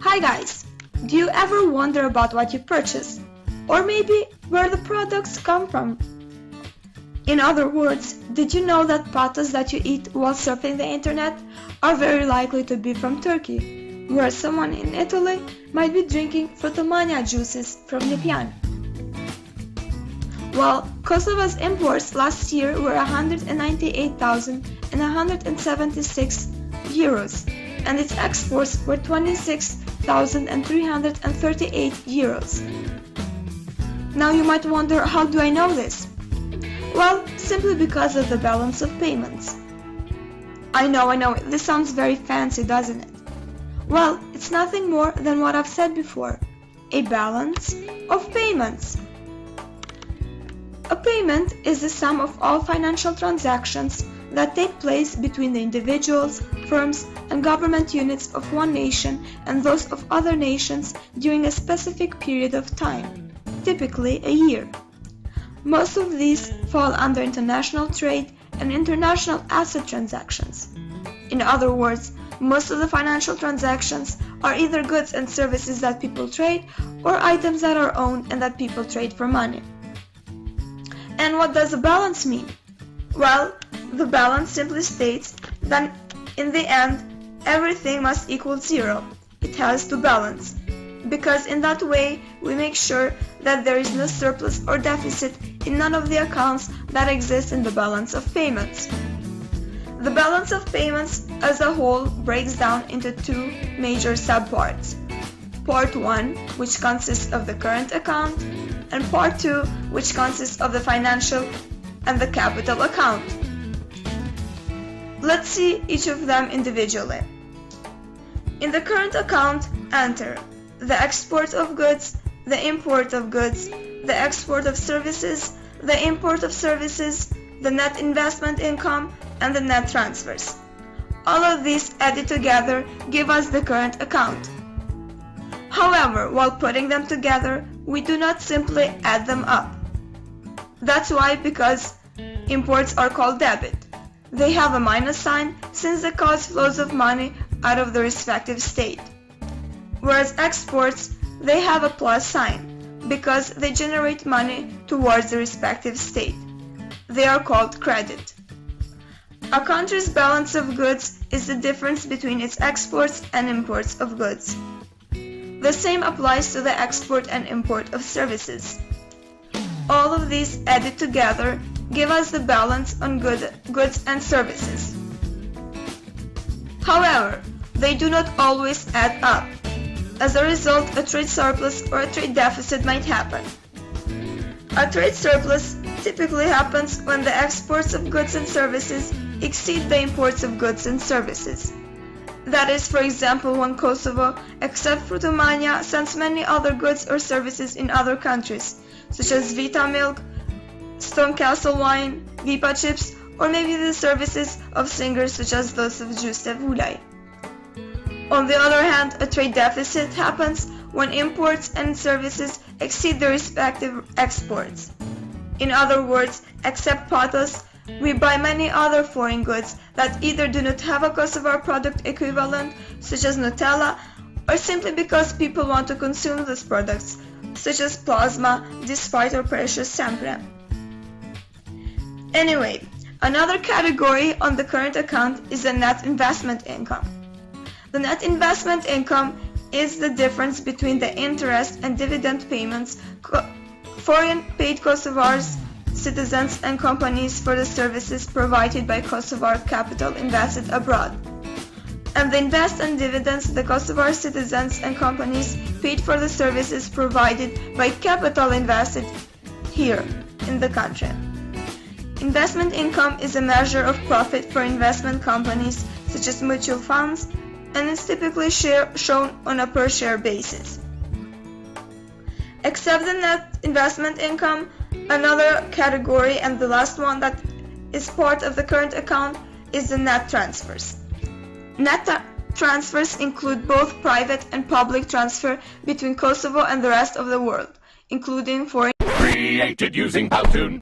Hi guys! Do you ever wonder about what you purchase? Or maybe where the products come from? In other words, did you know that patas that you eat while surfing the internet are very likely to be from Turkey, where someone in Italy might be drinking frutomania juices from Lipyan? Well, Kosovo's imports last year were 198,176 euros, and its exports were 26,338 euros. Now you might wonder, how do I know this? Well, simply because of the balance of payments. I know, this sounds very fancy, doesn't it? Well, it's nothing more than what I've said before, a balance of payments. A payment is the sum of all financial transactions that take place between the individuals, firms, and government units of one nation and those of other nations during a specific period of time, typically a year. Most of these fall under international trade and international asset transactions. In other words, most of the financial transactions are either goods and services that people trade or items that are owned and that people trade for money. And what does a balance mean? Well, the balance simply states that in the end, everything must equal zero. It has to balance, because in that way we make sure that there is no surplus or deficit in none of the accounts that exist in the balance of payments. The balance of payments as a whole breaks down into two major subparts. Part 1, which consists of the current account, and Part 2, which consists of the financial and the capital account. Let's see each of them individually. In the current account, enter the export of goods, the import of goods, the export of services, the import of services, the net investment income, and the net transfers. All of these added together give us the current account. However, while putting them together, we do not simply add them up. That's why, because imports are called debit. They have a minus sign since they cause flows of money out of the respective state. Whereas exports, they have a plus sign because they generate money towards the respective state. They are called credit. A country's balance of goods is the difference between its exports and imports of goods. The same applies to the export and import of services. All of these added together give us the balance on goods and services. However, they do not always add up. As a result, a trade surplus or a trade deficit might happen. A trade surplus typically happens when the exports of goods and services exceed the imports of goods and services. That is, for example, when Kosovo, except frutomania, sends many other goods or services in other countries, such as Vita milk, Stone Castle wine, Vipa chips, or maybe the services of singers such as those of Juste Vulaj. On the other hand, a trade deficit happens when imports and services exceed their respective exports. In other words, except patas, we buy many other foreign goods that either do not have a Kosovar product equivalent, such as Nutella, or simply because people want to consume those products, such as plasma, despite our precious sempre. Anyway, another category on the current account is the net investment income. The net investment income is the difference between the interest and dividend payments foreign paid Kosovars, citizens and companies for the services provided by Kosovar capital invested abroad, and the interest and dividends the Kosovar citizens and companies paid for the services provided by capital invested here in the country. Investment income is a measure of profit for investment companies such as mutual funds, and is typically shown on a per share basis. Except the net investment income, another category and the last one that is part of the current account is the net transfers. Net transfers include both private and public transfer between Kosovo and the rest of the world, including foreign created using Powtoon.